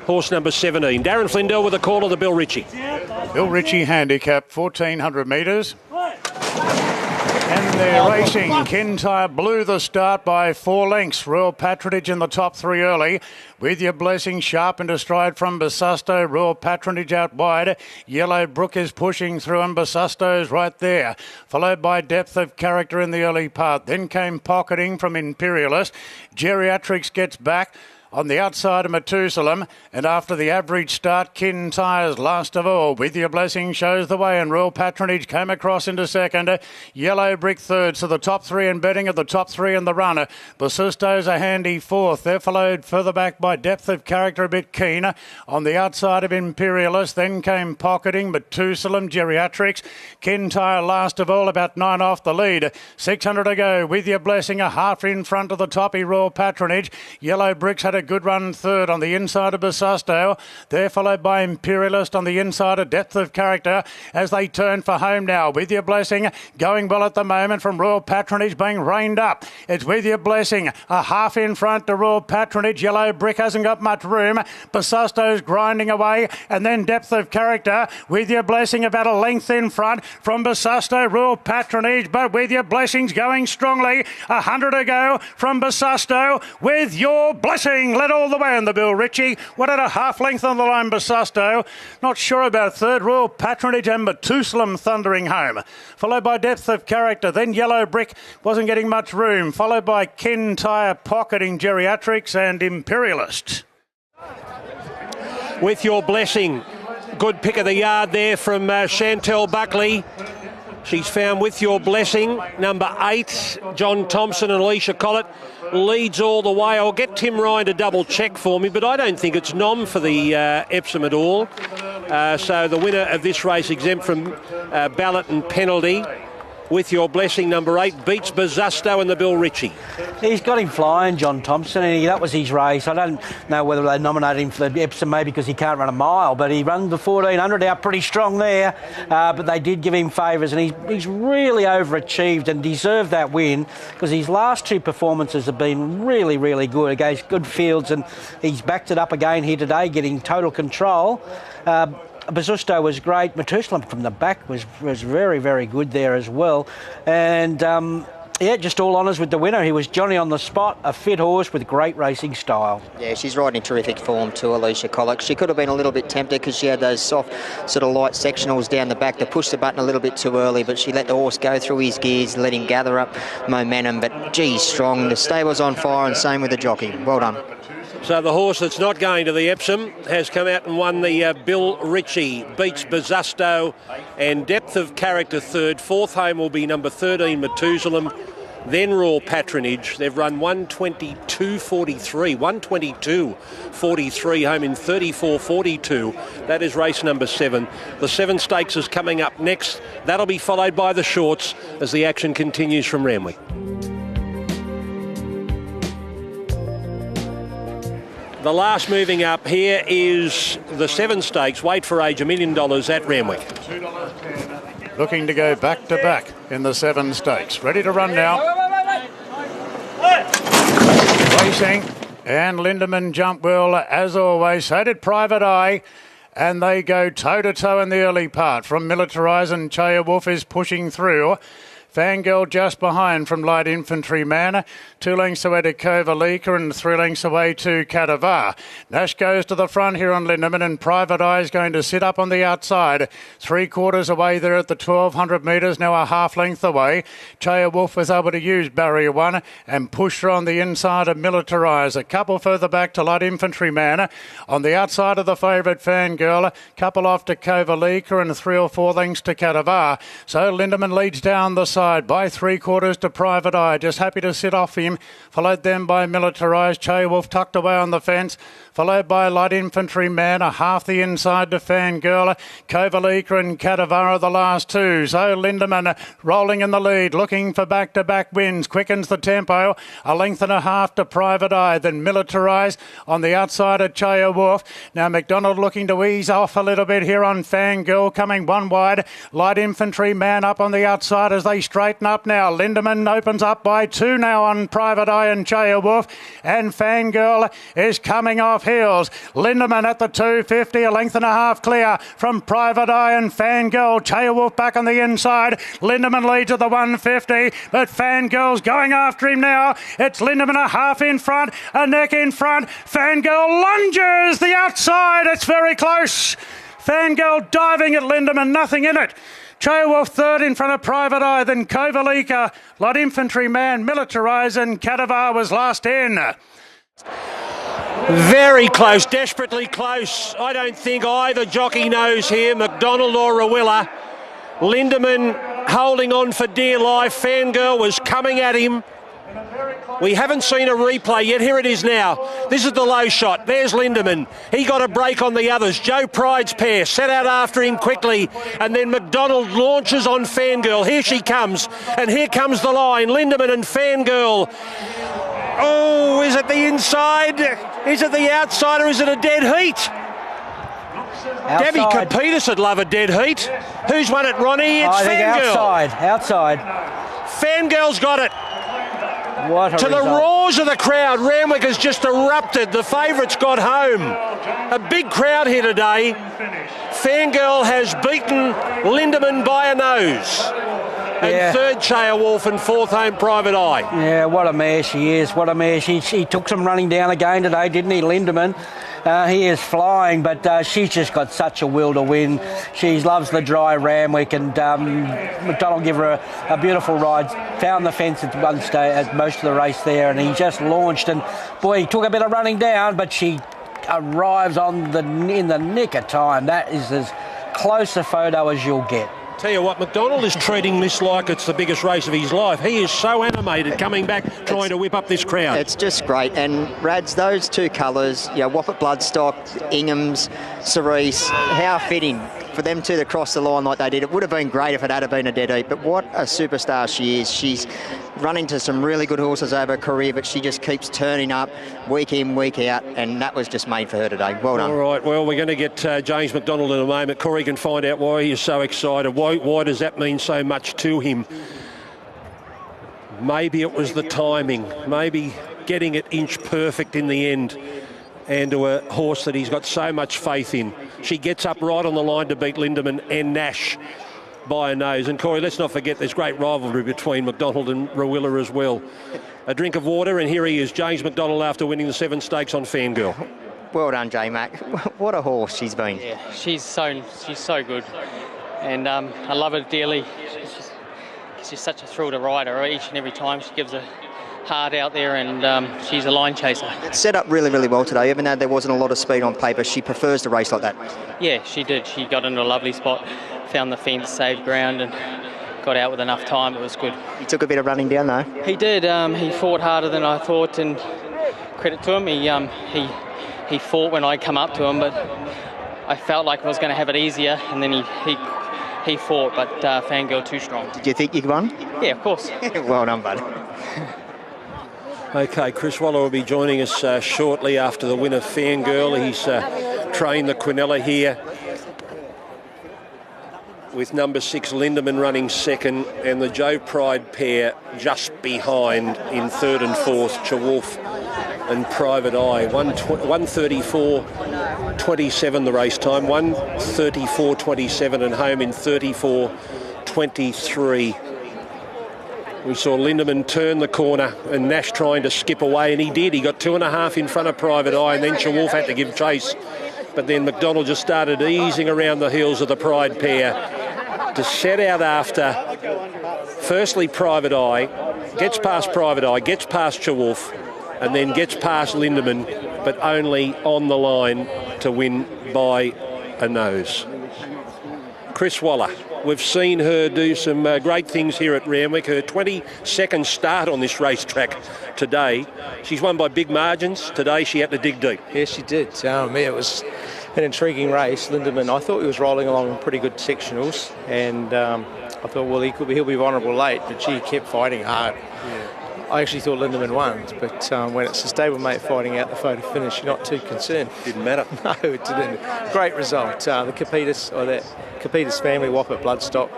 Horse number 17. Darren Flindell with a call of the Bill Ritchie. Bill Ritchie handicap 1,400 metres. And they're racing. Kintyre blew the start by 4 lengths. Royal Patronage in the top 3 early. With Your Blessing sharp into stride from Basusto. Royal Patronage out wide. Yellow Brook is pushing through and Basusto's right there. Followed by Depth of Character in the early part. Then came Pocketing from Imperialist. Geriatrics gets back on the outside of Methuselah. And after the average start, Kintyre's last of all. With Your Blessing shows the way, and Royal Patronage came across into second. Yellow Brick third. So the top three in betting of the top three in the runner. Basisto's a handy fourth. They're followed further back by Depth of Character, a bit keen. On the outside of Imperialist, then came Pocketing, Methuselah, Geriatrics. Kintyre last of all, about 9 off the lead. 600 to go. With Your Blessing, a half in front of the toppy Royal Patronage. Yellow Bricks had a good run third on the inside of Basisto. They're followed by Imperialist on the inside of Depth of Character as they turn for home now. With Your Blessing going well at the moment from Royal Patronage being reined up. It's With Your Blessing, a half in front to Royal Patronage. Yellow Brick hasn't got much room. Basisto's grinding away, and then Depth of Character. With Your Blessing about a length in front from Basisto. Royal Patronage, but With Your Blessing's going strongly. 100 to go from Basisto. With Your Blessing led all the way on the Bill Ritchie. What at a half length on the line, Basisto. Not sure about third. Royal Patronage and Methuselah thundering home. Followed by Depth of Character. Then Yellow Brick wasn't getting much room. Followed by Kintyre, Pocketing, Geriatrics and Imperialist. With Your Blessing. Good pick of the yard there from Chantel Buckley. She's found With Your Blessing. Number 8, John Thompson and Alicia Collett leads all the way. I'll get Tim Ryan to double check for me, but I don't think it's nom for the Epsom at all. So the winner of this race, exempt from ballot and penalty, With Your Blessing, number 8, beats Basisto and the Bill Ritchie. He's got him flying, John Thompson, and that was his race. I don't know whether they nominated him for the Epsom, maybe because he can't run a mile, but he ran the 1400 out pretty strong there. But they did give him favours, and he's really overachieved and deserved that win because his last two performances have been really, really good against good fields, and he's backed it up again here today, getting total control. Basisto was great. Methuselah from the back was very, very good there as well. And, just all honours with the winner. He was Johnny on the spot, a fit horse with great racing style. Yeah, she's riding in terrific form too, Alicia Collett. She could have been a little bit tempted because she had those soft, sort of light sectionals down the back to push the button a little bit too early, but she let the horse go through his gears, let him gather up momentum. But, geez, strong. The stable's on fire, and same with the jockey. Well done. So the horse that's not going to the Epsom has come out and won the Bill Ritchie, beats Basisto and Depth of Character third. Fourth home will be number 13, Methuselah, then Royal Patronage. They've run 122.43, 122.43 home in 34.42. That is race number 7. The 7 Stakes is coming up next. That'll be followed by the shorts as the action continues from Randwick. The last moving up here is the 7 Stakes. Wait for age, $1 million at Randwick. Looking to go back to back in the 7 Stakes. Ready to run now. Racing, and Lindemann jumped well as always. So did Private Eye. And they go toe-to-toe in the early part. From Militarise, and Chaya Wolf is pushing through. Fangirl just behind from Light Infantryman. 2 lengths away to Kovalika and 3 lengths away to Kadavar. Nash goes to the front here on Lindemann, and Private Eye is going to sit up on the outside. 3/4 away there at the 1200 metres, now a half length away. Chaya Wolf was able to use barrier 1 and push her on the inside of Militarise. A couple further back to Light Infantryman. On the outside of the favourite Fangirl, couple off to Kovalika and 3 or 4 lengths to Kadavar. So Lindemann leads down the side by 3/4 to Private Eye, just happy to sit off him, followed then by Militarise. Chaya Wolf tucked away on the fence, followed by Light Infantryman, a half the inside to Fangirl. Kovalika and Kadavar are the last 2. So Lindemann rolling in the lead, looking for back-to-back wins, quickens the tempo, a length and a half to Private Eye, then Militarise on the outside of Chaya Wolf. Now McDonald looking to ease off a little bit here on Fangirl, coming one wide. Light Infantryman up on the outside as they straighten up now. Lindemann opens up by 2 now on Private Eye and Chaya Wolf, and Fangirl is coming off heels. Lindemann at the 250, a length and a half clear from Private Eye and Fangirl. Chaya Wolf back on the inside. Lindemann leads at the 150, but Fangirl's going after him now. It's Lindemann a half in front, a neck in front. Fangirl lunges the outside. It's very close. Fangirl diving at Lindemann, nothing in it. Chaya Wolf third in front of Private Eye, then Kovalika, Light Infantryman, Militarise and Kadavar was last in. Very close, desperately close. I don't think either jockey knows here, McDonald or Rawilla. Lindemann holding on for dear life. Fangirl was coming at him. We haven't seen a replay yet. Here it is now. This is the low shot. There's Lindemann. He got a break on the others. Joe Pride's pair set out after him quickly, and then McDonald launches on Fangirl. Here she comes, and here comes the line. Lindemann and Fangirl. Oh, is it the inside? Is it the outside, or is it a dead heat? Outside. Debbie Kapitas would love a dead heat. Who's won it, Ronnie? It's Fangirl. Outside. Fangirl's got it. What a to result. The roars of the crowd, Randwick has just erupted. The favourites got home. A big crowd here today. Fangirl has beaten Lindemann by a nose. And third, Chaya Wolf, and fourth home, Private Eye. Yeah, what a mare she is. What a mare. She took some running down again today, didn't he, Lindemann? He is flying, but she's just got such a will to win. She loves the dry Randwick, and McDonald gave her a beautiful ride. Found the fence at one stage, at most of the race there, and he just launched. And boy, he took a bit of running down, but she arrives in the nick of time. That is as close a photo as you'll get. Tell you what, McDonald is treating this like it's the biggest race of his life. He is so animated coming back, trying to whip up this crowd. It's just great. And Rads, those two colours, Whoppet Bloodstock, Ingham's, Cerise, how fitting for them two to cross the line like they did. It would have been great if it had been a dead heat, but what a superstar she is. She's run into some really good horses over her career, but she just keeps turning up week in, week out, and that was just made for her today. Well done. All right, well, we're going to get James McDonald in a moment. Corey can find out why he is so excited. Why does that mean so much to him? Maybe it was the timing, maybe getting it inch perfect in the end, and to a horse that he's got so much faith in. She gets up right on the line to beat Lindemann and Nash by a nose. And Corey, let's not forget there's great rivalry between McDonald and Rawilla as well. A drink of water, and here he is, James McDonald, after winning the 7 stakes on Fangirl. Well done, J-Mac. What a horse she's been. Yeah, she's so good, and I love her dearly. She's just such a thrill to ride her each and every time. She gives her heart out there, and she's a line chaser. It's set up really, really well today. Even though there wasn't a lot of speed on paper, she prefers to race like that. Yeah, she did. She got into a lovely spot, found the fence, saved ground, and got out with enough time. It was good. He took a bit of running down though. He did. He fought harder than I thought, and credit to him. He fought when I come up to him, but I felt like I was going to have it easier, and then he fought, but Fangirl too strong. Did you think you won? Yeah, of course. Well done, buddy. Okay, Chris Waller will be joining us shortly after the win of Fangirl. He's trained the Quinella here with number 6 Lindemann running second, and the Joe Pride pair just behind in third and fourth, Chawolf and Private Eye. 1:34.27 the race time, 1:34.27 and home in 34.23. We saw Lindemann turn the corner and Nash trying to skip away, and he did. He got 2.5 in front of Private Eye, and then Chawolf had to give chase. But then McDonald just started easing around the heels of the Pride pair to set out after, firstly, Private Eye, gets past Private Eye, gets past Chawolf, and then gets past Lindemann, but only on the line to win by a nose. Chris Waller. We've seen her do some great things here at Randwick. Her 22nd start on this racetrack today. She's won by big margins. Today she had to dig deep. Yes, she did. It was an intriguing race. Lindemann, I thought he was rolling along in pretty good sectionals, and I thought, well, he'll be vulnerable late, but she kept fighting hard. Yeah. I actually thought Lindemann won, but when it's a stablemate fighting out the photo finish, you're not too concerned. Didn't matter. No, it didn't. Great result. The Kapitas family, Whoppet Bloodstock,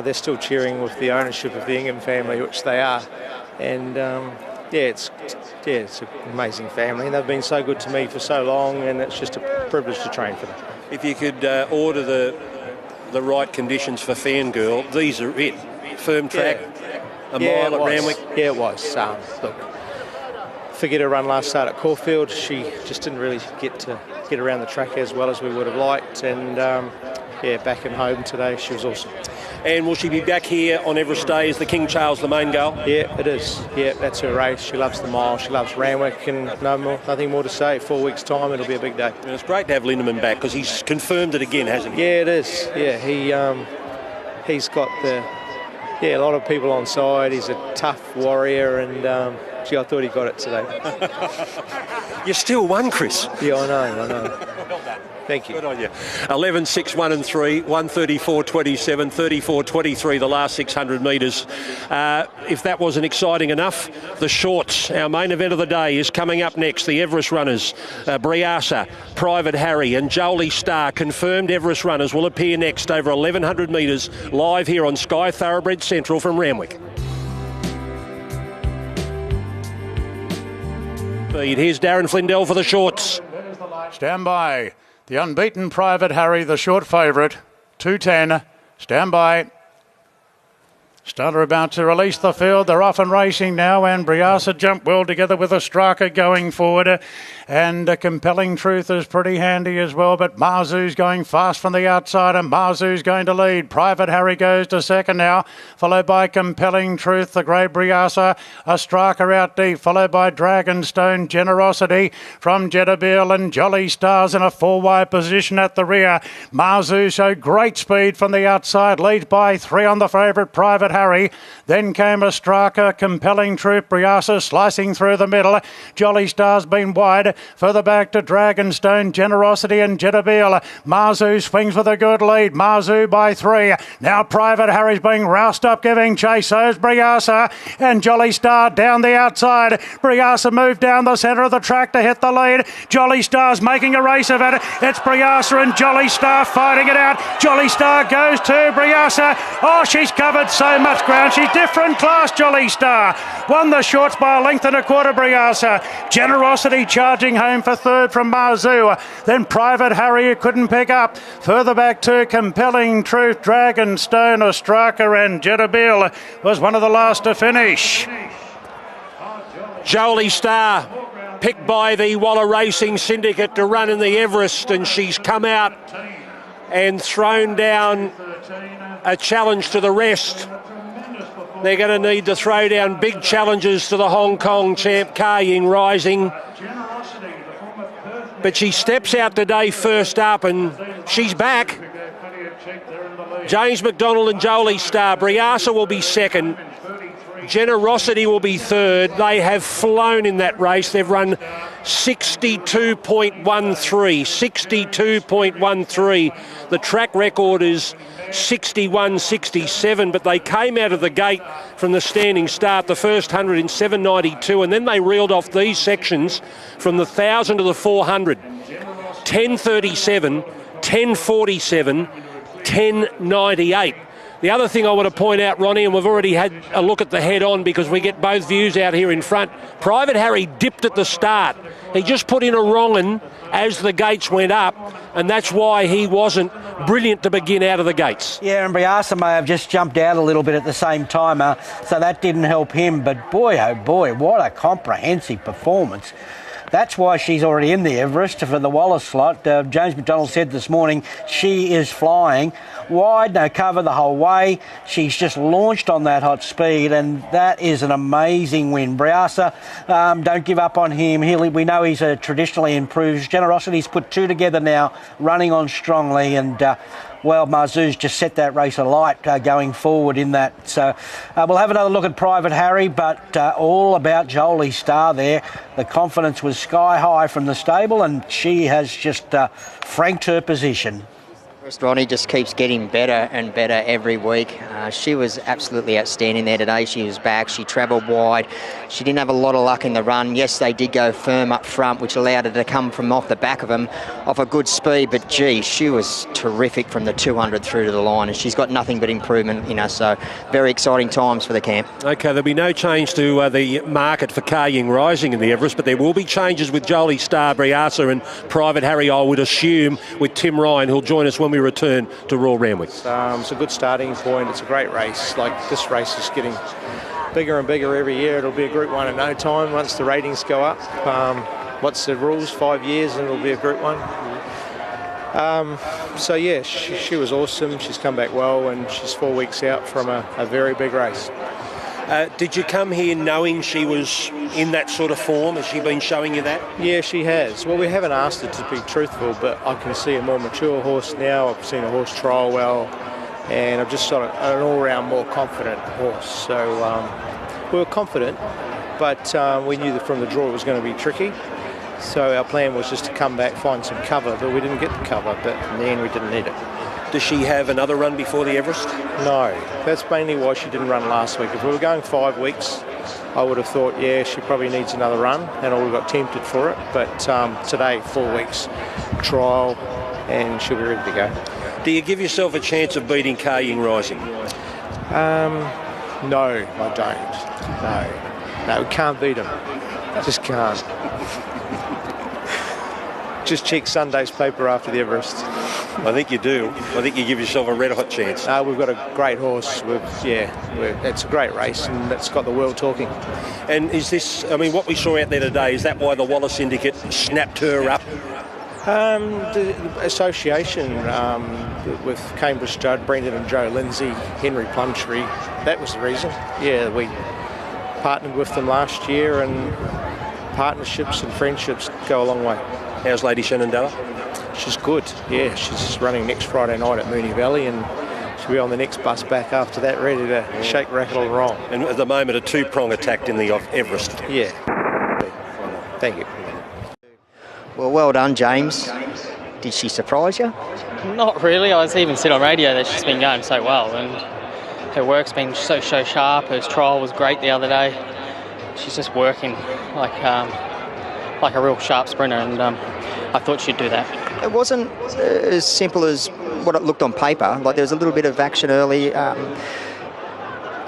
they're still cheering with the ownership of the Ingham family, which they are. And it's an amazing family, and they've been so good to me for so long, and it's just a privilege to train for them. If you could order the right conditions for Fangirl, these are it. Firm track. Yeah. A mile at Randwick. Yeah, it was. Look, forget her run last start at Caulfield. She just didn't really get around the track as well as we would have liked, and backing home today. She was awesome. And will she be back here on Everest Day as the King Charles the main goal? Yeah, it is. Yeah, that's her race. She loves the mile. She loves Randwick, and nothing more to say. 4 weeks' time, it'll be a big day. And it's great to have Lindemann back because he's confirmed it again, hasn't he? Yeah, it is. Yeah, he's got a lot of people on side. He's a tough warrior, and I thought he got it today. You still won, Chris. Yeah, I know. Well done. Thank you. Good on you. 11, 6, 1 and 3, 134.27, 34.23 the last 600 metres. If that wasn't exciting enough, the shorts, our main event of the day, is coming up next. The Everest runners, Briasa, Private Harry and Jolie Star, confirmed Everest runners, will appear next over 1,100 metres live here on Sky Thoroughbred Central from Randwick. Here's Darren Flindell for the shorts. Stand by. The unbeaten Private Harry, the short favourite, 2:10. Stand by. Starter about to release the field. They're off and racing now, and Briasa jumped well together with a striker going forward. And Compelling Truth is pretty handy as well, but Marzu's going fast from the outside, and Marzu's going to lead. Private Harry goes to second now, followed by Compelling Truth, the grey Briasa, a striker out deep, followed by Dragonstone, Generosity from Jeddabil, and Jolly Stars in a four-wide position at the rear. Marzu showed great speed from the outside, leads by 3 on the favourite Private Harry. Then came a striker, Compelling Truth, Briasa slicing through the middle. Jolly Star's been wide. Further back to Dragonstone, Generosity and Jeddabil. Marzu swings with a good lead. Marzu by 3. Now Private Harry's being roused up, giving chase. So's Briasa and Jolly Star down the outside. Briasa moved down the centre of the track to hit the lead. Jolly Star's making a race of it. It's Briasa and Jolly Star fighting it out. Jolly Star goes to Briasa. Oh, she's covered so much ground. She's different class, Jolly Star. Won the shorts by a length and a quarter, Briasa. Generosity charging home for third from Marzu. Then Private Harry, who couldn't pick up. Further back to Compelling Truth, Dragonstone, Ostraka and Jeddabil was one of the last to finish. Jolie Star, picked by the Waller Racing Syndicate to run in the Everest, and she's come out and thrown down a challenge to the rest. They're going to need to throw down big challenges to the Hong Kong champ Ka Ying Rising. But she steps out today first up, and she's back. James McDonald and Jolie Star. Briasa will be second. Generosity will be third. They have flown in that race. They've run 62.13. 62.13. The track record is 61.67, but they came out of the gate from the standing start, the first 100 in 7.92, and then they reeled off these sections from the 1,000 to the 400. 10.37, 10.47, 10.98. The other thing I want to point out, Ronnie, and we've already had a look at the head-on because we get both views out here in front, Private Harry dipped at the start. He just put in a wrong un as the gates went up, and that's why he wasn't brilliant to begin out of the gates. Yeah, and Briasa may have just jumped out a little bit at the same time, so that didn't help him. But boy, oh boy, what a comprehensive performance. That's why she's already in the Everest for the Wallace slot. James McDonald said this morning she is flying wide, no cover the whole way. She's just launched on that hot speed, and that is an amazing win. Briasa, don't give up on him. We know he's traditionally improved. Generosity's put 2 together now, running on strongly, and Marzu's just set that race alight going forward in that. So we'll have another look at Private Harry, but all about Jolie Star there. The confidence was sky high from the stable, and she has just franked her position. Ronnie just keeps getting better and better every week. She was absolutely outstanding there today. She was back. She travelled wide. She didn't have a lot of luck in the run. Yes, they did go firm up front, which allowed her to come from off the back of them off a good speed. But, gee, she was terrific from the 200 through to the line, and she's got nothing but improvement, so very exciting times for the camp. OK, there'll be no change to the market for Ka Ying Rising in the Everest, but there will be changes with Jolie Star, Briasa and Private Harry, I would assume, with Tim Ryan, who'll join us when we return to Royal Randwick. It's a good starting point. It's a great race. This race is getting bigger and bigger every year. It'll be a Group 1 in no time once the ratings go up. What's the rules? 5 years and it'll be a Group 1. So yeah, she was awesome. She's come back well, and she's 4 weeks out from a very big race. Did you come here knowing she was in that sort of form? Has she been showing you that? Yeah, she has. Well, we haven't asked her to be truthful, but I can see a more mature horse now. I've seen a horse trial well, and I've just got an all-round more confident horse. So we were confident, but we knew that from the draw it was going to be tricky. So our plan was just to come back, find some cover, but we didn't get the cover, but in the end we didn't need it. Does she have another run before the Everest? No, that's mainly why she didn't run last week. If we were going 5 weeks, I would have thought, yeah, she probably needs another run, and I would have got tempted for it. But today, 4 weeks trial, and she'll be ready to go. Do you give yourself a chance of beating Ka-Ying Rising? No, I don't. No, we can't beat him. Just can't. Just check Sunday's paper after the Everest. I think you do. I think you give yourself a red-hot chance. We've got a great horse. It's a great race, and it's got the world talking. And is this, I mean, what we saw out there today, is that why the Wallace Syndicate snapped her up? The association with Cambridge Stud, Brendan and Joe Lindsay, Henry Plumtree, that was the reason. Yeah, we partnered with them last year, and partnerships and friendships go a long way. How's Lady Shenandoah? She's good, yeah. She's running next Friday night at Moonee Valley, and she'll be on the next bus back after that, ready to shake, rattle and roll. And at the moment, a two-prong attack in the Everest. Yeah. Thank you. Well done, James. Did she surprise you? Not really. I was even said on radio that she's been going so well, and her work's been so sharp. Her trial was great the other day. She's just working like a real sharp sprinter, and I thought she'd do that. It wasn't as simple as what it looked on paper. Like, there was a little bit of action early.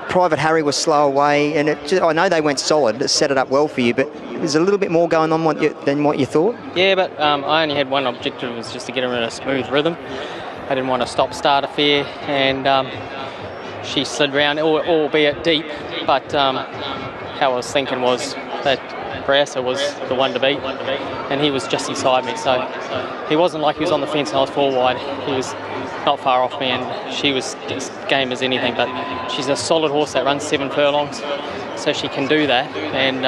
Private Harry was slow away, and I know they went solid, set it up well for you, but there's a little bit more going on than what you thought? Yeah, but I only had one objective, was just to get her in a smooth rhythm. I didn't want to stop-start affair, and she slid round, albeit deep, but how I was thinking was that Brasser was the one to beat, and he was just inside me, so he wasn't like he was on the fence and I was 4 wide. He was not far off me, and she was as game as anything, but she's a solid horse that runs 7 furlongs, so she can do that, and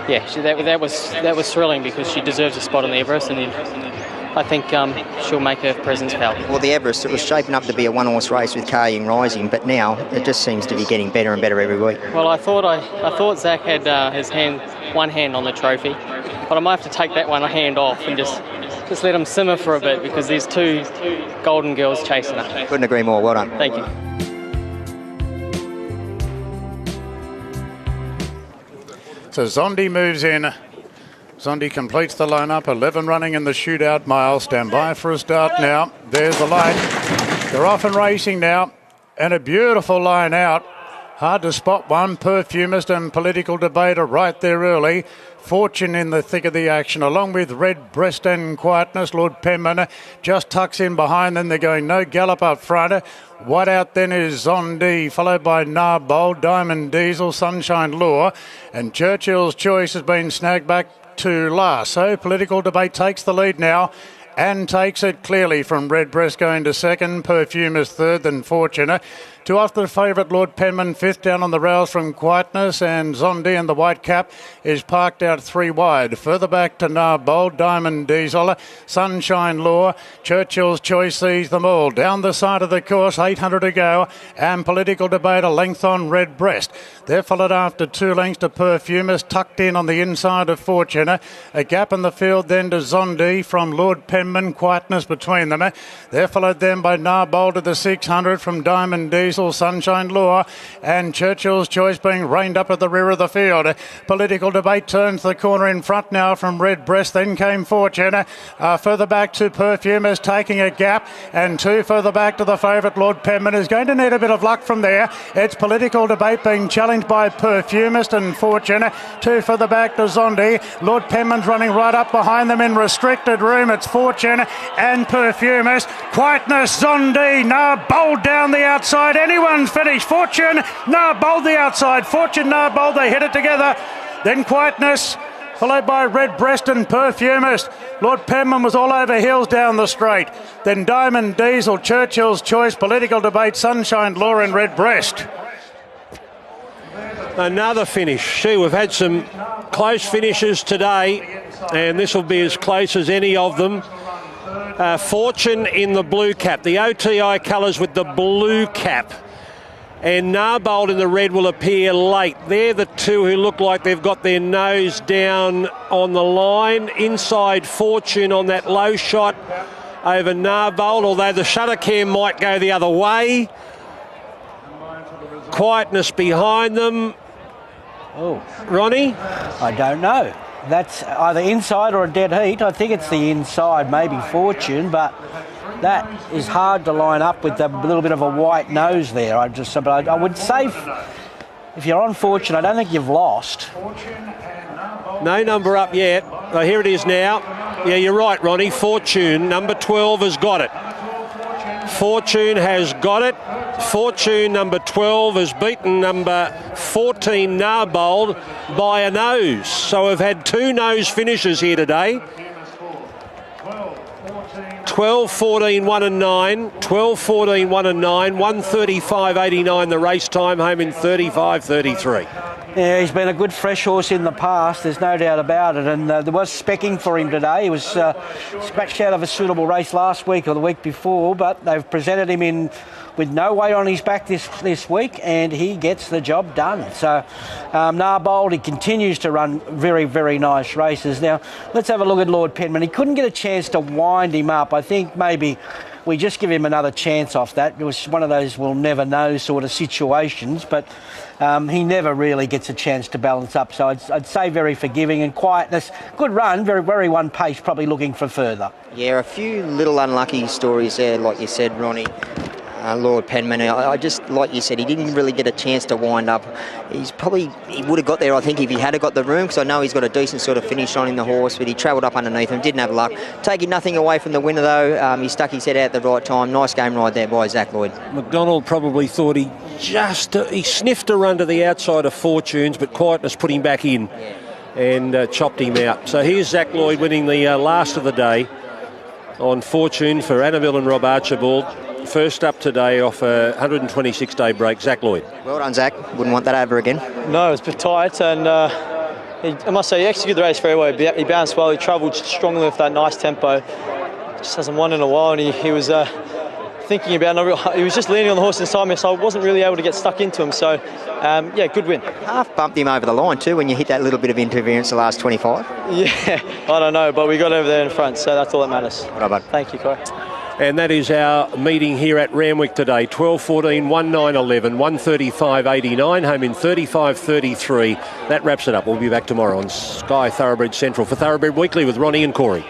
that was thrilling, because she deserves a spot on the Everest, and I think she'll make her presence felt. Well, the Everest, it was shaping up to be a one-horse race with Ka-Ying Rising, but now it just seems to be getting better and better every week. Well, I thought Zach had one hand on the trophy, but I might have to take that one hand off and just let him simmer for a bit, because there's 2 golden girls chasing her. Couldn't agree more. Well done. Thank you. So Zondi moves in. Zondi completes the lineup, 11 running in the shootout mile. Stand by for a start now. There's the light. They're off and racing now, and a beautiful line out. Hard to spot one. Perfumist and Political Debater right there early. Fortune in the thick of the action, along with Red Breast and Quietness. Lord Penman just tucks in behind them. They're going no gallop up front. Wide out then is Zondi, followed by Narbold, Diamond Diesel, Sunshine Lure, and Churchill's Choice has been snagged back to last. So Political Debate takes the lead now, and takes it clearly from Red Breast going to second, Perfumist third, then Fortune. 2 off the favourite, Lord Penman, 5th down on the rails from Quietness, and Zondi in the white cap is parked out 3 wide. Further back to Narbold, Diamond Diesel, Sunshine Lure, Churchill's Choice sees them all. Down the side of the course, 800 to go, and Political Debate a length on Red Breast. They're followed after 2 lengths to Perfumist, tucked in on the inside of Fortune. A gap in the field then to Zondi from Lord Penman, Quietness between them. They're followed then by Narbold to the 600 from Diamond Diesel, Sunshine Lure, and Churchill's Choice being reined up at the rear of the field. Political Debate turns the corner in front now from Red Breast, then came Fortune. Further back to Perfumist, taking a gap, and 2 further back to the favourite, Lord Penman, is going to need a bit of luck from there. It's Political Debate being challenged by Perfumist and Fortune. 2 further back to Zondi. Lord Penman's running right up behind them in restricted room. It's Fortune and Perfumist. Quietness, Zondi, Narbold down the outside. Anyone's finished. Fortune, Narbold the outside. Fortune, Narbold, they hit it together. Then Quietness, followed by Red Breast and Perfumist. Lord Penman was all over heels down the straight. Then Diamond Diesel, Churchill's Choice, Political Debate, Sunshine Law and Red Breast. Another finish. Gee, we've had some close finishes today, and this will be as close as any of them. Fortune in the blue cap, the OTI colours with the blue cap, and Narbold in the red will appear late. They're the two who look like they've got their nose down on the line. Inside Fortune on that low shot over Narbold, although the shutter cam might go the other way. Quietness behind them. Oh, Ronnie? I don't know. That's either inside or a dead heat. I think it's the inside, maybe Fortune, but that is hard to line up with a little bit of a white nose there. But I would say if you're on Fortune, I don't think you've lost. No number up yet. Oh, here it is now. Yeah, you're right, Ronnie. Fortune, number 12, has got it. Fortune has got it. Fortune, number 12, has beaten number 14, Narbold, by a nose. So we've had two nose finishes here today. 12, 14, 1 and 9. 12, 14, 1 and 9. 1:35.89 the race time, home in 35.33. Yeah, he's been a good fresh horse in the past, there's no doubt about it, and there was specking for him today. He was scratched out of a suitable race last week or the week before, but they've presented him in with no weight on his back this week, and he gets the job done. So Narbold, he continues to run very, very nice races. Now, let's have a look at Lord Penman. He couldn't get a chance to wind him up. I think maybe we just give him another chance off that. It was one of those we'll never know sort of situations, but he never really gets a chance to balance up. So I'd say very forgiving and quietness. Good run, very, very one pace, probably looking for further. Yeah, a few little unlucky stories there, like you said, Ronnie. Lord Penman, I just, like you said, he didn't really get a chance to wind up. He would have got there, I think, if he had got the room, because I know he's got a decent sort of finish on in the horse, but he travelled up underneath him, didn't have luck. Taking nothing away from the winner, though, he stuck his head out at the right time. Nice game ride there by Zach Lloyd. McDonald probably thought he sniffed a run to the outside of Fortunes, but quietness put him back in and chopped him out. So here's Zach Lloyd winning the last of the day on Fortune for Annabelle and Rob Archibald. First up today off a 126-day break, Zach Lloyd. Well done, Zach. Wouldn't want that over again. No, it was a bit tight, and I must say he executed the race very well. He bounced well, he travelled strongly with that nice tempo. Just hasn't won in a while, and he was thinking about it. He was just leaning on the horse inside me, so I wasn't really able to get stuck into him. So, yeah, good win. Half bumped him over the line too when you hit that little bit of interference the last 25. Yeah, I don't know, but we got over there in front, so that's all that matters. Right, bud. Thank you, Corey. And that is our meeting here at Randwick today. 12, 14, 1, 9, 11, 135.89, home in 35.33. That wraps it up. We'll be back tomorrow on Sky Thoroughbred Central for Thoroughbred Weekly with Ronnie and Corey.